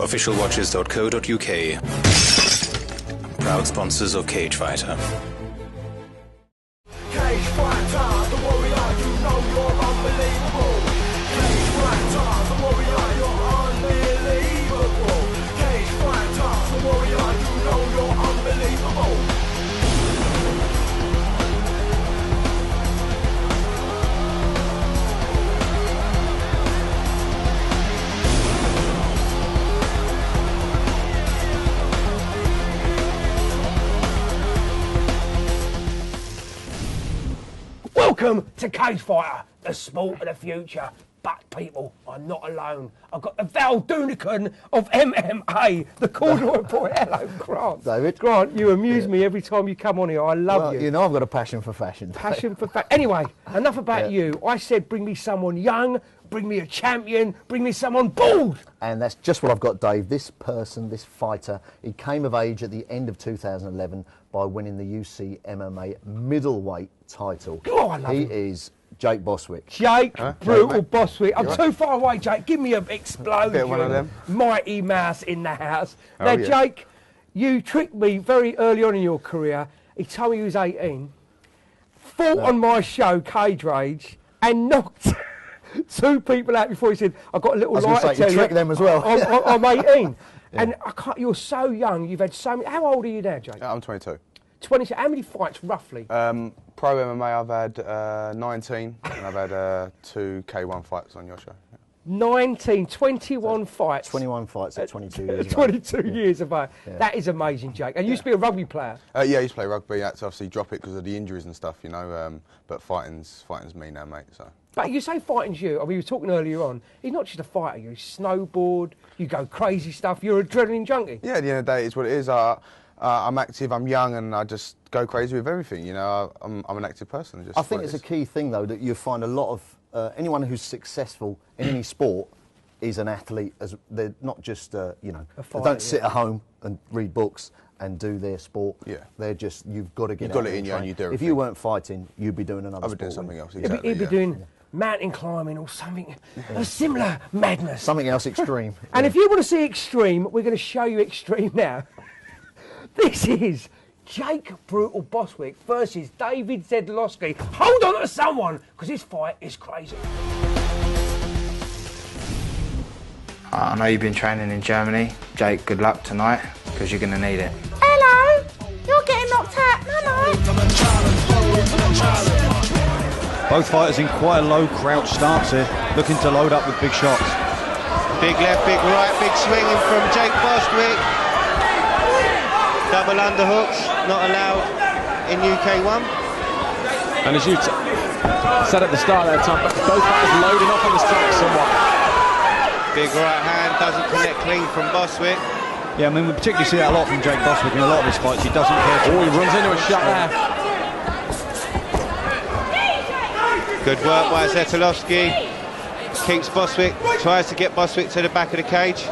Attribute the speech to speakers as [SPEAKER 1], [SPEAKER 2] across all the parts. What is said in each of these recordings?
[SPEAKER 1] officialwatches.co.uk. Proud sponsors of Cage Fighter.
[SPEAKER 2] Cage Fighter, the warrior, you know you're unbelievable. Cage Fighter, the warrior, you're unbelievable. Cage Fighter, the warrior, you know you're unbelievable.
[SPEAKER 3] Welcome to Cage Fighter, the sport of the future. But people, I'm not alone. I've got the Val Doonican of MMA, the corduroy boy. Hello, Grant.
[SPEAKER 4] David.
[SPEAKER 3] Grant, you amuse me every time you come on here. I love you.
[SPEAKER 4] You know I've got a passion for fashion.
[SPEAKER 3] Passion for fashion. Anyway, enough about you. I said bring me someone young, bring me a champion, bring me someone bald.
[SPEAKER 4] And that's just what I've got, Dave. This person, this fighter, he came of age at the end of 2011 by winning the UCMMA Middleweight title.
[SPEAKER 3] Oh, I love him.
[SPEAKER 4] He is Jake Bostwick.
[SPEAKER 3] Jake, Brutal Bostwick. I'm too far away, Jake. Give me an explosion.
[SPEAKER 5] Bit one of them.
[SPEAKER 3] Mighty Mouse in the house.
[SPEAKER 5] Oh,
[SPEAKER 3] now,
[SPEAKER 5] yeah.
[SPEAKER 3] Jake, you tricked me very early on in your career. He told me he was 18, fought on my show, Cage Rage, and knocked two people out before he said, I've got a little light to tell you.
[SPEAKER 4] Tricked them as well.
[SPEAKER 3] I'm 18. And I can't, you're so young. You've had so many. How old are you now, Jake?
[SPEAKER 5] I'm 22.
[SPEAKER 3] 20. How many fights, roughly?
[SPEAKER 5] Pro MMA, I've had 19, and I've had 2 K1 fights on your show.
[SPEAKER 3] 19, 21 fights.
[SPEAKER 4] 21 fights at 22 years of age.
[SPEAKER 3] 22 years of age. Yeah. That is amazing, Jake. And you used to be a rugby player.
[SPEAKER 5] Yeah, I used to play rugby. I had to obviously drop it because of the injuries and stuff, you know. But fighting's me now, mate. So.
[SPEAKER 3] But you say fighting's you. I mean, you were talking earlier on. He's not just a fighter. You snowboard. You go crazy stuff. You're an adrenaline junkie.
[SPEAKER 5] Yeah, at the end of the day, it's what it is. I'm active. I'm young, and I just go crazy with everything. You know, I'm an active person. Just
[SPEAKER 4] I think it's a key thing, though, that you find a lot of anyone who's successful in any sport is an athlete. As they're not just you know, they don't sit at home and read books and do their sport.
[SPEAKER 5] Yeah,
[SPEAKER 4] they're just you've got to get.
[SPEAKER 5] You've got it in you, and you do.
[SPEAKER 4] If you weren't fighting, you'd be doing another.
[SPEAKER 5] I'd be doing something else.
[SPEAKER 3] He'd
[SPEAKER 5] Exactly.
[SPEAKER 3] be doing mountain climbing or something, a similar madness.
[SPEAKER 4] Something else extreme.
[SPEAKER 3] And if you want to see extreme, we're going to show you extreme now. This is Jake Brutal Bostwick versus David Zedlowski. Hold on to someone, because this fight is crazy.
[SPEAKER 6] I know you've been training in Germany. Jake, good luck tonight, because you're going to need it.
[SPEAKER 7] Hello! You're getting knocked out,
[SPEAKER 8] Both fighters in quite a low crouch stance here, looking to load up with big shots.
[SPEAKER 9] Big left, big right, big swinging from Jake Bostwick. Double underhooks, not allowed in UK1.
[SPEAKER 10] And as you said at the start of that time, both fighters loading off on the strike somewhat.
[SPEAKER 9] Big right hand, doesn't connect clean from Bostwick.
[SPEAKER 8] Yeah, I mean, we particularly see that a lot from Jake Bostwick in a lot of his fights. He doesn't care too much.
[SPEAKER 10] He runs into a shot there.
[SPEAKER 9] Good work by Zedlowski. Keeps Bostwick, tries to get Bostwick to the back of the cage.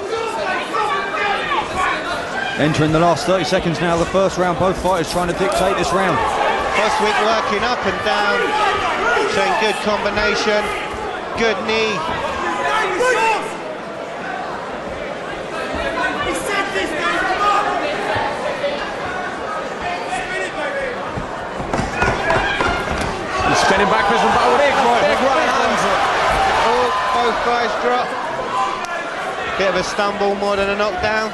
[SPEAKER 8] Entering the last 30 seconds now of the first round, both fighters trying to dictate this round.
[SPEAKER 9] Bostwick working up and down, showing good combination, good knee.
[SPEAKER 10] He's spinning backwards and forward. Big right hands.
[SPEAKER 9] Oh, both guys drop. Bit of a stumble more than a knockdown.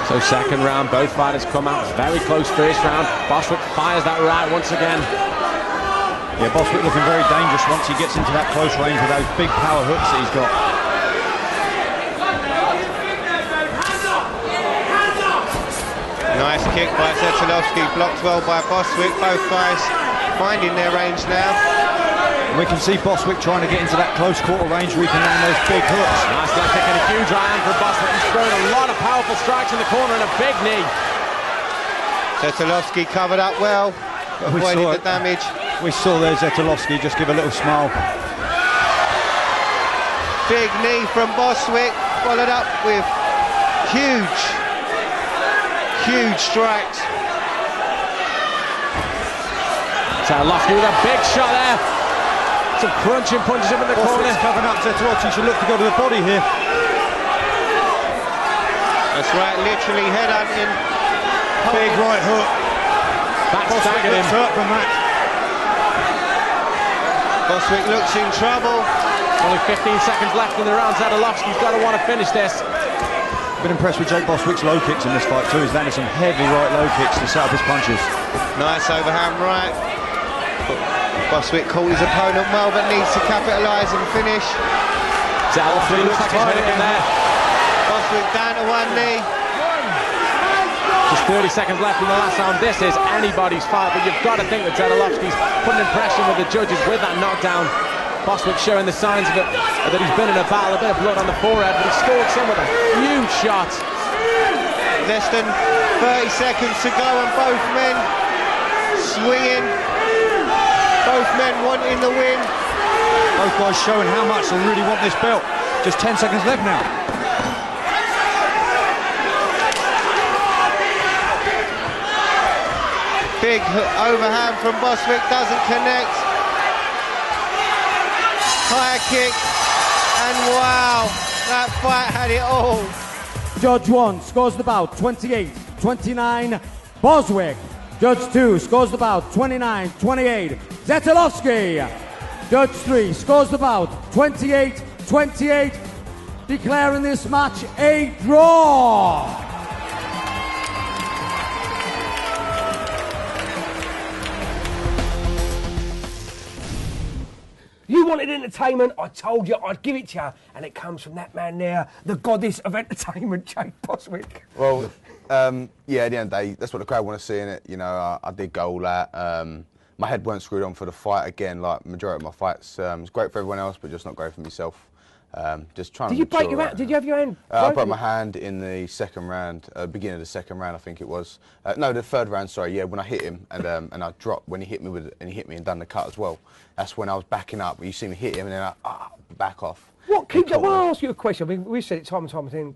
[SPEAKER 10] So second round, both fighters come out very close first round. Bostwick fires that right once again.
[SPEAKER 8] Yeah, Bostwick looking very dangerous once he gets into that close range with those big power hooks that he's got.
[SPEAKER 9] Nice kick by Zedlowski, blocked well by Bostwick. Both guys finding their range now.
[SPEAKER 8] We can see Bostwick trying to get into that close quarter range where he can land those big hooks.
[SPEAKER 10] Nice left kick and a huge right hand for Bostwick. He's throwing a lot of powerful strikes in the corner and a big knee.
[SPEAKER 9] Zedlowski covered up well, avoided the damage.
[SPEAKER 8] We saw there Zedlowski just give a little smile.
[SPEAKER 9] Big knee from Bostwick, followed up with huge strikes.
[SPEAKER 10] Zedlowski with a big shot there. Some crunching punches up in the corner.
[SPEAKER 8] Bostwick's covering up. Zedlowski should look to go to the body here.
[SPEAKER 9] That's right, literally headhunting.
[SPEAKER 8] Big right hook.
[SPEAKER 10] That's staggered him.
[SPEAKER 8] Hurt from that.
[SPEAKER 9] Bostwick looks in trouble.
[SPEAKER 10] Only 15 seconds left in the round. Zadalovsky's got to want to finish this.
[SPEAKER 8] Been impressed with Jake Bostwick's low kicks in this fight too. He's landed some heavy right low kicks to set up his punches.
[SPEAKER 9] Nice overhand right. Bostwick caught his opponent well, but needs to capitalise and finish.
[SPEAKER 10] Zadalovsky looks like he's winning in there.
[SPEAKER 9] Bostwick down to one knee.
[SPEAKER 10] Just 30 seconds left in the last round. This is anybody's fight, but you've got to think that Zadalovsky's put an impression with the judges with that knockdown. Bostwick showing the signs of it, that he's been in a battle, a bit of blood on the forehead, but he scored some with a huge shot.
[SPEAKER 9] Less than 30 seconds to go and both men swinging. Both men wanting the win.
[SPEAKER 8] Both guys showing how much they really want this belt. Just 10 seconds left now.
[SPEAKER 9] Big overhand from Bostwick, doesn't connect. High kick, and wow, that fight had it all.
[SPEAKER 11] Judge 1 scores the bout 28-29, Boswick. Judge 2 scores the bout 29-28, Zadalovsky. Judge 3 scores the bout 28-28, declaring this match a draw.
[SPEAKER 3] You wanted entertainment, I told you I'd give it to you, and it comes from that man there, the goddess of entertainment, Jake Bostwick.
[SPEAKER 5] Well, yeah, at the end of the day, that's what the crowd want to see in it. You know, I did go all that. My head weren't screwed on for the fight again, like majority of my fights. It's great for everyone else, but just not great for myself. Just trying to.
[SPEAKER 3] Did you break your hand? Did you have your hand?
[SPEAKER 5] I broke my hand in the second round, beginning of the second round, I think it was. No, the third round. Sorry, yeah, when I hit him and I dropped when he hit me and done the cut as well. That's when I was backing up. You see me hit him and then I back off.
[SPEAKER 3] What keeps? I want to ask you a question. I mean, we said it time and time again.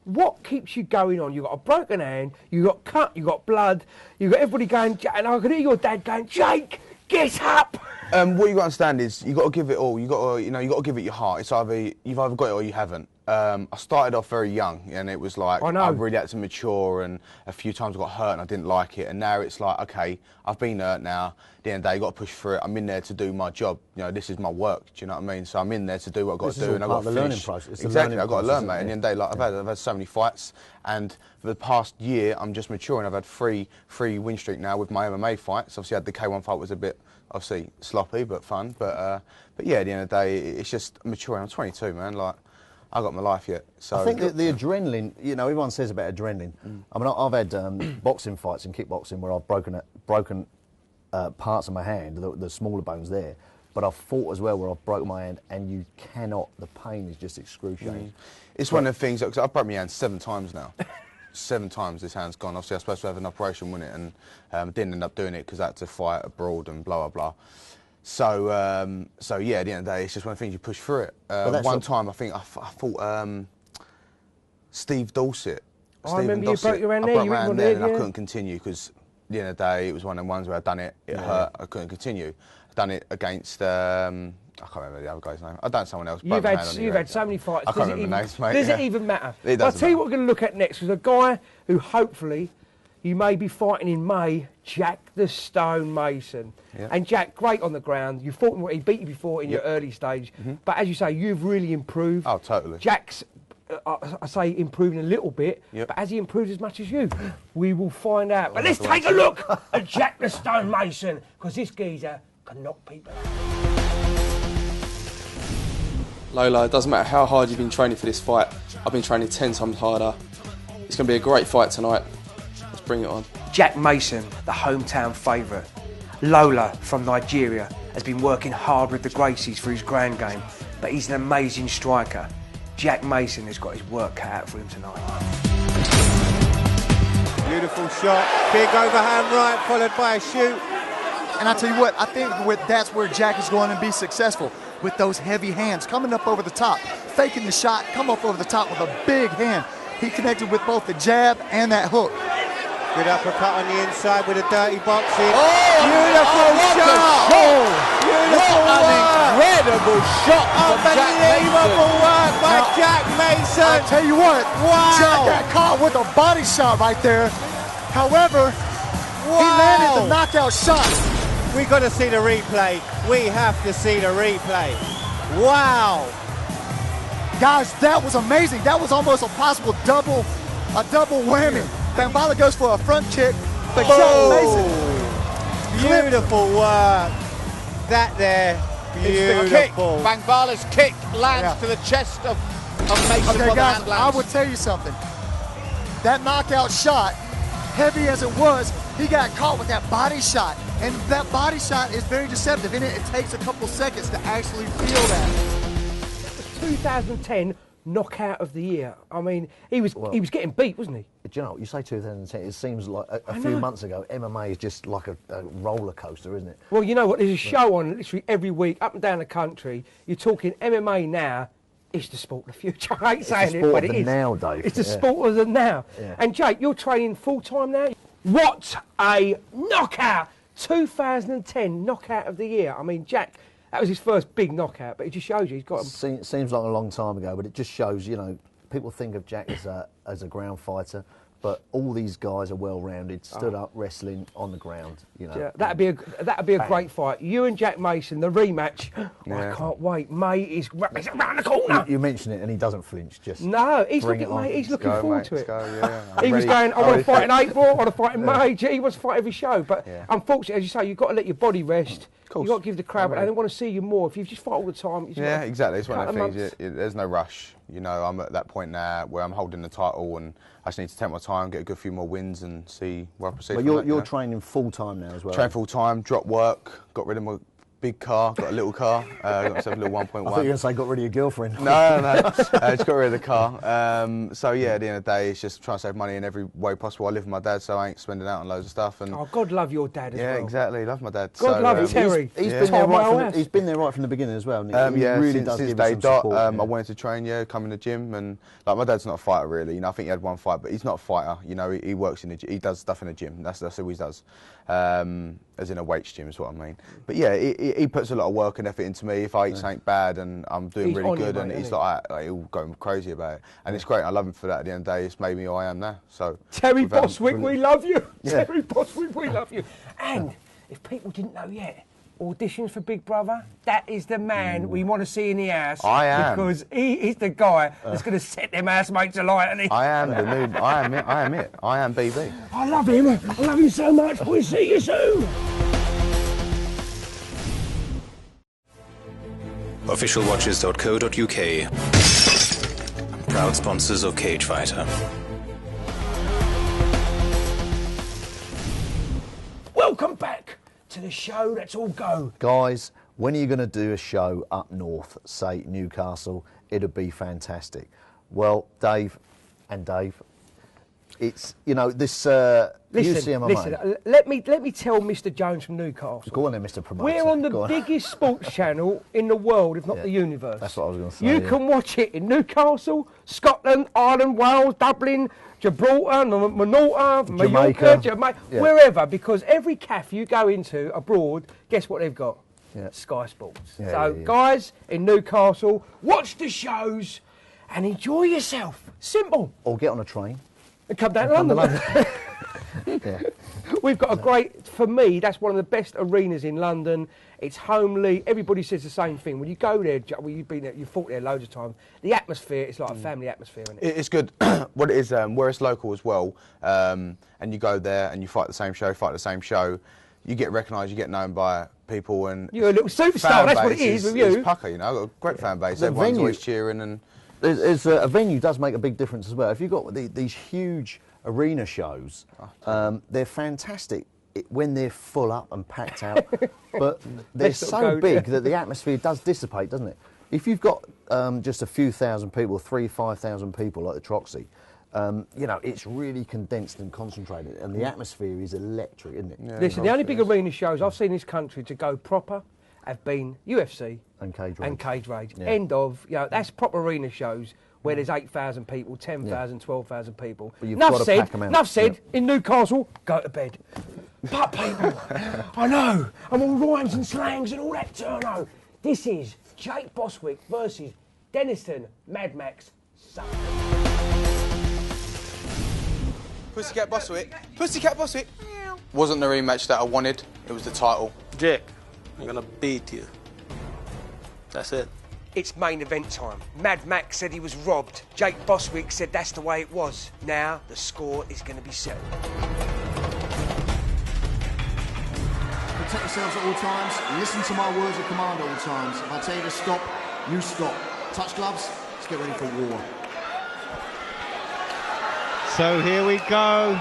[SPEAKER 3] What keeps you going on? You got a broken hand, you got cut, you got blood, you got everybody going, and I could hear your dad going, Jake, get up.
[SPEAKER 5] What you got to understand is you got to give it all. You got to give it your heart. It's either you've either got it or you haven't. I started off very young, and it was like I really had to mature, and a few times I got hurt and I didn't like it. And now it's like, okay, I've been hurt now. At the end of the day, you got to push through it. I'm in there to do my job. You know, this is my work. Do you know what I mean? So I'm in there to do what I've got to do, and I've got to finish. Exactly, I've got to learn, mate. And at the end of the day, like I've had so many fights, and for the past year, I'm just maturing. I've had three win streak now with my MMA fights. Obviously, I had the K1 fight was a bit obviously sloppy but fun. But yeah, at the end of the day, it's just maturing. I'm 22, man. Like. I got my life yet. So
[SPEAKER 4] I think that the adrenaline, you know, everyone says about adrenaline. I mean, I've had boxing fights and kickboxing where I've broken parts of my hand, the smaller bones there. But I've fought as well where I've broken my hand, and you cannot. The pain is just excruciating.
[SPEAKER 5] It's one of the things. Cause I've broken my hand 7 times now. 7 times this hand's gone. Obviously, I was supposed to have an operation, wasn't it? And didn't end up doing it because I had to fight abroad and blah blah blah. So yeah, at the end of the day, it's just one of the things you push through it. One time, I think I fought Steve Dorset.
[SPEAKER 3] I remember you broke your hand there.
[SPEAKER 5] I broke my hand there, and I couldn't continue because at the end of the day, it was one of the ones where I'd done it. It hurt. I couldn't continue. I'd done it against. I can't remember the other guy's name. I've done someone else.
[SPEAKER 3] You've had so many fights.
[SPEAKER 5] I can't remember names, mate.
[SPEAKER 3] Does it even matter?
[SPEAKER 5] It doesn't.
[SPEAKER 3] I'll tell you what we're going to look at next. There's a guy who hopefully you may be fighting in May, Jack the Stone Mason. Yep. And Jack, great on the ground. You fought him, he beat you before in your early stage. But as you say, you've really improved.
[SPEAKER 5] Oh, totally.
[SPEAKER 3] Jack's, I say, improving a little bit. But has he improved as much as you? We will find out. But let's take a look at Jack the Stone Mason, because this geezer can knock people out.
[SPEAKER 12] Lola, it doesn't matter how hard you've been training for this fight. I've been training 10 times harder. It's going to be a great fight tonight. Let's bring it on.
[SPEAKER 3] Jack Mason, the hometown favourite. Lola from Nigeria has been working hard with the Gracies for his ground game, but he's an amazing striker. Jack Mason has got his work cut out for him tonight.
[SPEAKER 9] Beautiful shot, big overhand right, followed by a shoot.
[SPEAKER 13] And I tell you what, I think that's where Jack is going to be successful, with those heavy hands coming up over the top, faking the shot, come up over the top with a big hand. He connected with both the jab and that hook.
[SPEAKER 9] Good uppercut on the inside with a dirty boxing.
[SPEAKER 10] Oh,
[SPEAKER 9] beautiful shot!
[SPEAKER 10] Beautiful
[SPEAKER 9] what an
[SPEAKER 10] incredible shot from Jack Mason.
[SPEAKER 9] Unbelievable work by Jack Mason.
[SPEAKER 13] I'll tell you what.
[SPEAKER 9] Wow.
[SPEAKER 13] Jack got caught with a body shot right there. However, he landed the knockout shot.
[SPEAKER 9] We got to see the replay. We have to see the replay. Wow.
[SPEAKER 13] Guys, that was amazing. That was almost a possible double whammy. Bambala goes for a front kick, but Jack Mason.
[SPEAKER 9] Beautiful work. That there. Beautiful.
[SPEAKER 14] Bangbala's kick lands to the chest of Mason.
[SPEAKER 13] Okay, guys, I will tell you something. That knockout shot, heavy as it was, he got caught with that body shot. And that body shot is very deceptive. And it takes a couple seconds to actually feel that.
[SPEAKER 3] 2010 knockout of the year. I mean, he was getting beat, wasn't he?
[SPEAKER 4] Do you know, you say 2010, it seems like a few months ago, MMA is just like a roller coaster, isn't it?
[SPEAKER 3] Well, you know what, there's a show on literally every week, up and down the country. You're talking MMA now, it's the sport of the future. I hate saying it, but it is.
[SPEAKER 4] Now, Dave.
[SPEAKER 3] It's the sport of the now.
[SPEAKER 4] Yeah.
[SPEAKER 3] And Jake, you're training full-time now? What a knockout! 2010 knockout of the year. I mean, Jack, that was his first big knockout, but it just shows you he's got...
[SPEAKER 4] Seems like a long time ago, but it just shows, you know, people think of Jack as a ground fighter, but all these guys are well-rounded, stood up, wrestling on the ground, you know.
[SPEAKER 3] Yeah, that'd be a great fight. You and Jack Mason, the rematch. I can't wait. May is around the corner.
[SPEAKER 4] You mention it and he doesn't flinch, just
[SPEAKER 3] no, he's looking forward to it. He was going, I want to fight in April, I want to fight in May. He wants to fight every show, but unfortunately, as you say, you've got to let your body rest. You've got to give the crowd, but they want to see you more. If you just fight all the time...
[SPEAKER 5] Yeah, exactly. It's one of the things, there's no rush. You know, I'm at that point now where I'm holding the title and I just need to take my time, get a good few more wins and see where I proceed.
[SPEAKER 4] But you're training full-time now as well?
[SPEAKER 5] Train full-time, dropped work, got rid of my big car, got a little car, got myself a little 1.1.
[SPEAKER 4] I thought you were going to say got rid of your girlfriend.
[SPEAKER 5] No, just got rid of the car. So yeah, at the end of the day, it's just trying to save money in every way possible. I live with my dad, so I ain't spending out on loads of stuff. And
[SPEAKER 3] God love your dad as well.
[SPEAKER 5] Yeah, exactly, love my dad.
[SPEAKER 3] God love Terry.
[SPEAKER 4] He's been there right from the beginning as well. And he really does give us some support.
[SPEAKER 5] I wanted to train, come in the gym, and like my dad's not a fighter really. You know, I think he had one fight, but he's not a fighter. You know, he works in the gym, he does stuff in the gym. That's all he does. As in a weights gym is what I mean. But yeah, he puts a lot of work and effort into me. If I eat something bad and I'm doing really good, and he's like he'll go crazy about it. And it's great. I love him for that. At the end of the day, it's made me who I am now. So
[SPEAKER 3] Terry Bostwick, we love you. Yeah. Terry Bostwick, we love you. And if people didn't know yet, auditions for Big Brother, that is the man we want to see in the house.
[SPEAKER 5] I am.
[SPEAKER 3] Because he is the guy that's going to set them housemates alight, isn't he?
[SPEAKER 5] I am the new, I am it. I am BB.
[SPEAKER 3] I love him. I love him so much. We'll see you soon.
[SPEAKER 1] Officialwatches.co.uk. Proud sponsors of Cage Fighter.
[SPEAKER 3] Welcome back to the show. Let's all go.
[SPEAKER 4] Guys, when are you going to do a show up north, say Newcastle? It'd be fantastic. Well, Dave, it's, you know, this UCMMA.
[SPEAKER 3] Listen, let me tell Mr. Jones from Newcastle.
[SPEAKER 4] Go on then, Mr. Promoter.
[SPEAKER 3] We're on the biggest sports channel in the world, if not the universe.
[SPEAKER 4] That's what I was going to say.
[SPEAKER 3] You can watch it in Newcastle, Scotland, Ireland, Wales, Dublin, Gibraltar, Minorca, Jamaica, wherever, because every cafe you go into abroad, guess what they've got? SkySports. Guys in Newcastle, watch the shows and enjoy yourself. Simple.
[SPEAKER 4] Or get on a train.
[SPEAKER 3] And come down to London. We've got a great, for me, that's one of the best arenas in London. It's homely. Everybody says the same thing. When you go there, you've been there, you've fought there loads of times. The atmosphere, it's like a family atmosphere, isn't it?
[SPEAKER 5] It's good. What it is, where it's local as well, and you go there and you fight the same show, you get recognised, you get known by people, and
[SPEAKER 3] you're a little superstar. That's what it is with you.
[SPEAKER 5] It's pucker, you know. I've got a great fan base. Everyone's always cheering and.
[SPEAKER 4] A venue does make a big difference as well. If you've got these huge arena shows, they're fantastic when they're full up and packed out, but they're so big that the atmosphere does dissipate, doesn't it? If you've got just a few thousand people, 5,000 people like the Troxy, you know, it's really condensed and concentrated, and the atmosphere is electric, isn't it?
[SPEAKER 3] Yeah, listen, the only big arena shows I've seen in this country to go proper have been UFC
[SPEAKER 4] and Cage Rage.
[SPEAKER 3] Yeah. End of, you know, that's proper arena shows where there's 8,000 people, 10,000, 12,000 people. Enough said, in Newcastle, go to bed. But people, I know, I'm all rhymes and slangs and all that turno. This is Jake Bostwick versus Denniston Mad Max
[SPEAKER 5] Pussycat Bostwick. Pussycat Bostwick. Wasn't the rematch that I wanted. It was the title.
[SPEAKER 15] Jake, I'm gonna beat you. That's it.
[SPEAKER 3] It's main event time. Mad Max said he was robbed. Jake Bostwick said that's the way it was. Now the score is going to be settled.
[SPEAKER 16] Protect yourselves at all times. Listen to my words of command at all times. If I tell you to stop, you stop. Touch gloves. Let's get ready for war.
[SPEAKER 9] So here we go.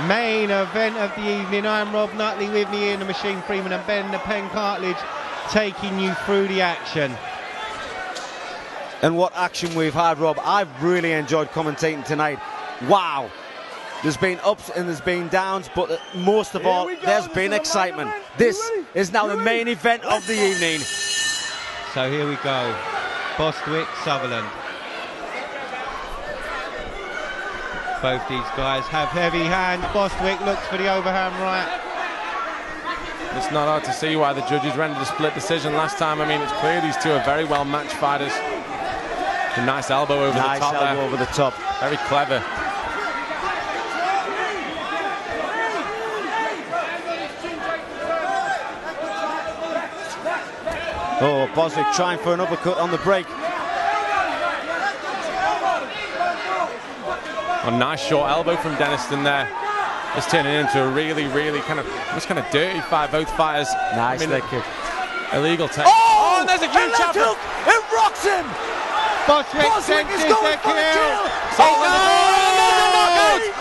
[SPEAKER 9] Main event of the evening. I'm Rob Nutley, with me Ian the Machine Freeman and Ben the Pen Cartledge, taking you through the action.
[SPEAKER 17] And what action we've had, Rob. I've really enjoyed commentating tonight. Wow. There's been ups and there's been downs, but most of all, there's been excitement. This is now the main event of the evening.
[SPEAKER 9] So here we go. Bostwick, Sutherland. Both these guys have heavy hands. Bostwick looks for the overhand right.
[SPEAKER 10] It's not hard to see why the judges rendered a split decision last time. I mean, it's clear these two are very well matched fighters. A nice elbow over the top there.
[SPEAKER 17] Nice elbow over the top.
[SPEAKER 10] Very clever.
[SPEAKER 17] Oh, Boswick trying for an uppercut on the break.
[SPEAKER 10] A nice short elbow from Denniston there. It's turning into a really kind of dirty fight. Both fighters.
[SPEAKER 17] Nice leg kick.
[SPEAKER 10] Illegal tech.
[SPEAKER 17] Oh,
[SPEAKER 10] and there's a huge
[SPEAKER 17] left hook. It rocks him.
[SPEAKER 9] Bostwick
[SPEAKER 17] is going for the kill.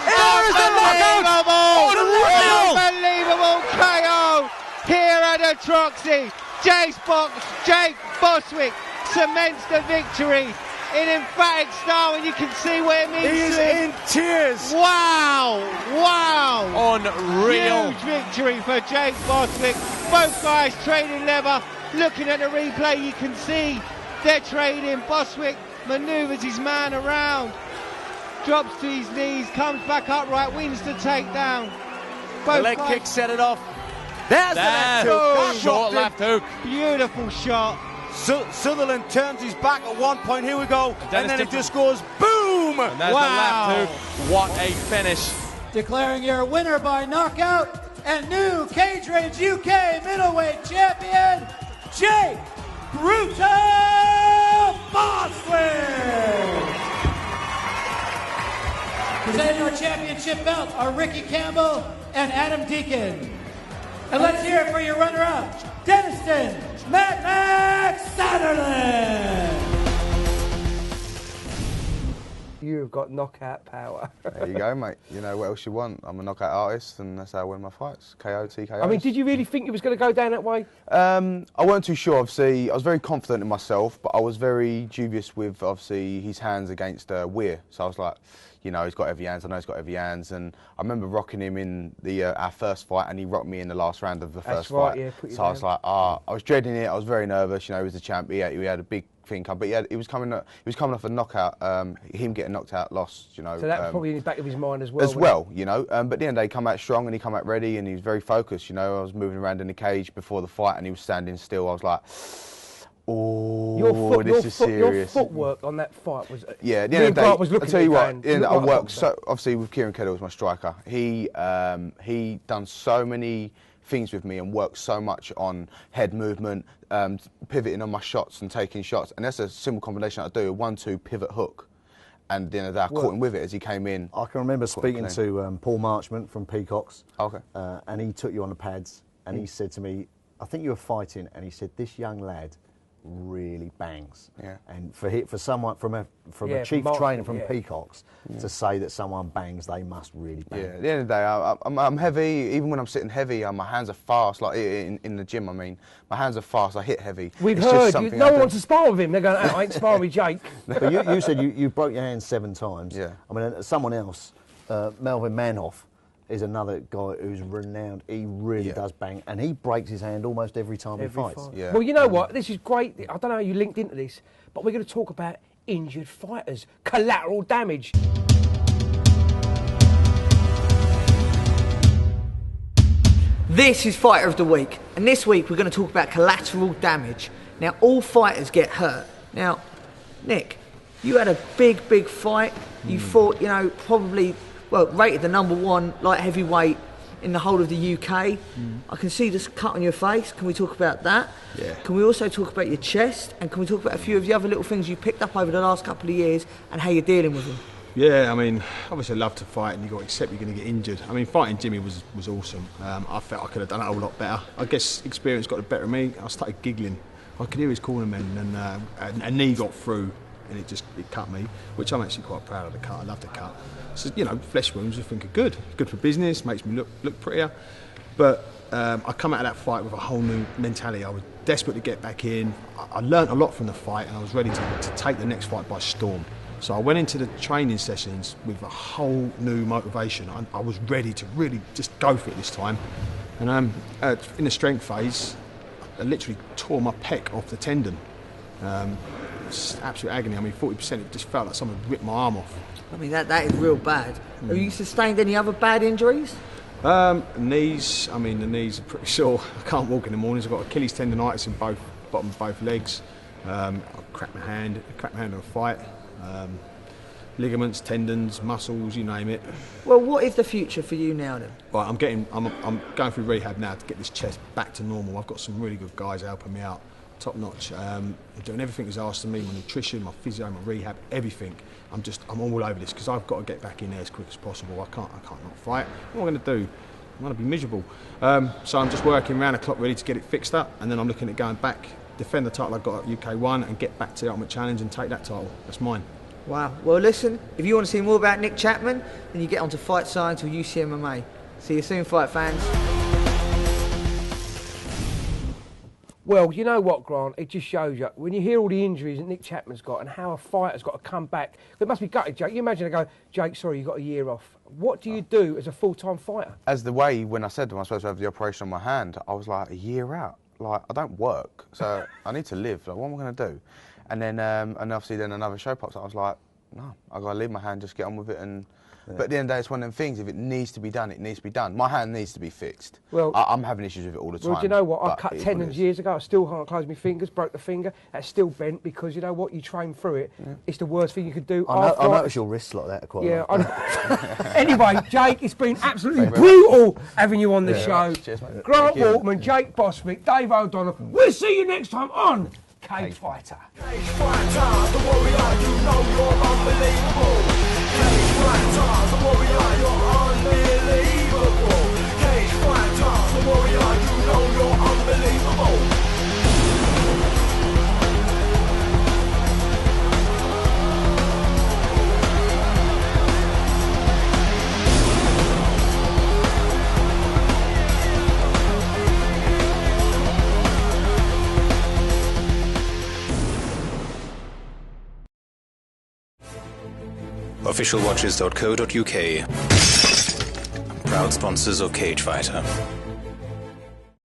[SPEAKER 9] There is the knockout. Unbelievable KO here at the Troxy. Jake Bostwick cements the victory in emphatic style, and you can see where it means.
[SPEAKER 17] He is in tears.
[SPEAKER 9] Wow.
[SPEAKER 10] Unreal.
[SPEAKER 9] Huge victory for Jake Bostwick. Both guys trading leather. Looking at the replay, you can see they're trading. Bostwick manoeuvres his man around, drops to his knees, comes back upright, wins the takedown.
[SPEAKER 17] The leg kick set it off. There's the left hook.
[SPEAKER 10] Short left hook.
[SPEAKER 9] Beautiful shot.
[SPEAKER 17] Sutherland turns his back at one point. Here we go. And then it just goes boom.
[SPEAKER 10] And there's the left hook. What a finish.
[SPEAKER 11] Declaring your winner by knockout and new Cage Rage UK Middleweight Champion, Jake Brutal Bostwick. Presenting our championship belt are Ricky Campbell and Adam Deacon. And let's hear it for your runner-up, Denniston Mad Max Sutherland.
[SPEAKER 3] You've got knockout power.
[SPEAKER 5] There you go, mate. You know, what else you want? I'm a knockout artist, and that's how I win my fights. KO, TKO.
[SPEAKER 3] I mean, did you really think it was going to go down that way?
[SPEAKER 5] I weren't too sure, obviously. I was very confident in myself, but I was very dubious with, obviously, his hands against Weir. So I was like, you know, he's got heavy hands. I know he's got heavy hands. And I remember rocking him in our first fight, and he rocked me in the last round of the first fight.
[SPEAKER 3] Yeah,
[SPEAKER 5] so I was like, I was dreading it. I was very nervous. You know, he was the champ. He had a big thing come, but he was coming off a knockout. Him getting knocked out, lost. You know.
[SPEAKER 3] So that was probably in the back of his mind as well.
[SPEAKER 5] You know. But at the end, they come out strong, and he come out ready, and he was very focused. You know, I was moving around in the cage before the fight, and he was standing still. I was like, oh, this is serious.
[SPEAKER 3] Your footwork on that fight was.
[SPEAKER 5] Yeah, at the end of the day,
[SPEAKER 3] I'll tell you what.
[SPEAKER 5] I worked so obviously with Kieran Kedder was my striker. He done so many things with me and worked so much on head movement, pivoting on my shots and taking shots, and that's a simple combination I do: 1-2 pivot hook. And at the end of the day, I caught him with it as he came in.
[SPEAKER 4] I can remember speaking to Paul Marchment from Peacocks.
[SPEAKER 5] Okay.
[SPEAKER 4] And he took you on the pads, and he said to me, I think you were fighting, and he said, this young lad really bangs.
[SPEAKER 5] Yeah.
[SPEAKER 4] And for someone from a chief trainer from Peacocks to say that someone bangs, they must really bang.
[SPEAKER 5] Yeah. At the end of the day, I'm heavy. Even when I'm sitting heavy, my hands are fast. Like in the gym, I mean, my hands are fast. I hit heavy.
[SPEAKER 3] We've heard no one wants to spar with him. They're going, I ain't sparring with Jake.
[SPEAKER 4] But you said you broke your hand 7 times.
[SPEAKER 5] Yeah.
[SPEAKER 4] I mean, someone else, Melvin Manhoff, is another guy who's renowned. He really does bang, and he breaks his hand almost every time he fights.
[SPEAKER 5] Yeah.
[SPEAKER 3] Well, you know what? This is great. I don't know how you linked into this, but we're going to talk about injured fighters, collateral damage.
[SPEAKER 18] This is Fighter of the Week, and this week we're going to talk about collateral damage. Now, all fighters get hurt. Now, Nick, You had a big fight. You fought, you know, probably, well, rated the #1 light heavyweight in the whole of the UK. I can see this cut on your face. Can we talk about that?
[SPEAKER 19] Yeah.
[SPEAKER 18] Can we also talk about your chest? And can we talk about a few of the other little things you picked up over the last couple of years and how you're dealing with them?
[SPEAKER 19] Yeah, I mean, obviously I love to fight, and you've got to accept you're going to get injured. I mean, fighting Jimmy was awesome. I felt I could have done it a whole lot better. I guess experience got the better of me. I started giggling. I could hear his cornermen, and a knee got through, and it cut me, which I'm actually quite proud of the cut. I love the cut. So, you know, flesh wounds I think are good for business, makes me look prettier. But I come out of that fight with a whole new mentality. I was desperate to get back in. I learnt a lot from the fight, and I was ready to take the next fight by storm. So I went into the training sessions with a whole new motivation. I was ready to really just go for it this time. And in the strength phase, I literally tore my pec off the tendon. It's absolute agony. I mean, 40%, it just felt like someone ripped my arm off.
[SPEAKER 18] I mean, that is real bad. Have you sustained any other bad injuries?
[SPEAKER 19] Knees, I mean, the knees are pretty sore. I can't walk in the mornings. I've got Achilles tendonitis in bottom of both legs. I cracked my hand in a fight. Ligaments, tendons, muscles, you name it.
[SPEAKER 18] Well, what is the future for you now then?
[SPEAKER 19] Right, I'm going through rehab now to get this chest back to normal. I've got some really good guys helping me out, top notch. I'm doing everything that's asked of me, my nutrition, my physio, my rehab, everything. I'm all over this because I've got to get back in there as quick as possible. I can't not fight. What am I going to do? I'm going to be miserable. So I'm just working round the clock ready to get it fixed up, and then I'm looking at going back, defend the title I got at UK1 and get back to the Ultimate Challenge and take that title. That's mine.
[SPEAKER 18] Wow. Well, listen, if you want to see more about Nick Chapman, then you get onto Fight Science or UCMMA. See you soon, fight fans.
[SPEAKER 3] Well, you know what, Grant? It just shows you, when you hear all the injuries that Nick Chapman's got and how a fighter's got to come back, it must be gutted, Jake. You imagine they go, Jake, sorry, you got a year off. What do you do as a full-time fighter?
[SPEAKER 5] As the way, when I said to him I was supposed to have the operation on my hand, I was like, a year out. Like, I don't work, so I need to live. Like, what am I going to do? And then, and obviously then another show pops up. I was like, no, I've got to leave my hand, just get on with it. And but at the end of the day, it's one of them things. If it needs to be done, it needs to be done. My hand needs to be fixed. Well, I'm having issues with it all the time.
[SPEAKER 3] Well, do you know what? I cut tendons years ago. I still can't close my fingers. Broke the finger. That's still bent because you know what? You train through it. Yeah. It's the worst thing you could do.
[SPEAKER 4] I notice your wrists like that quite a
[SPEAKER 3] lot. Anyway, Jake, it's been absolutely brutal having you on the show.
[SPEAKER 4] Right. Cheers, mate.
[SPEAKER 3] Grant Waltman, Jake Bostwick, Dave O'Donnell. We'll see you next time on Cage Fighter.
[SPEAKER 2] Cage Fighter, the warrior, you know you're unbelievable. Cage Fighter, the warrior, you're unbelievable. Cage Fighter, the warrior, you know you're unbelievable.
[SPEAKER 1] Officialwatches.co.uk. Proud sponsors of Cage Fighter.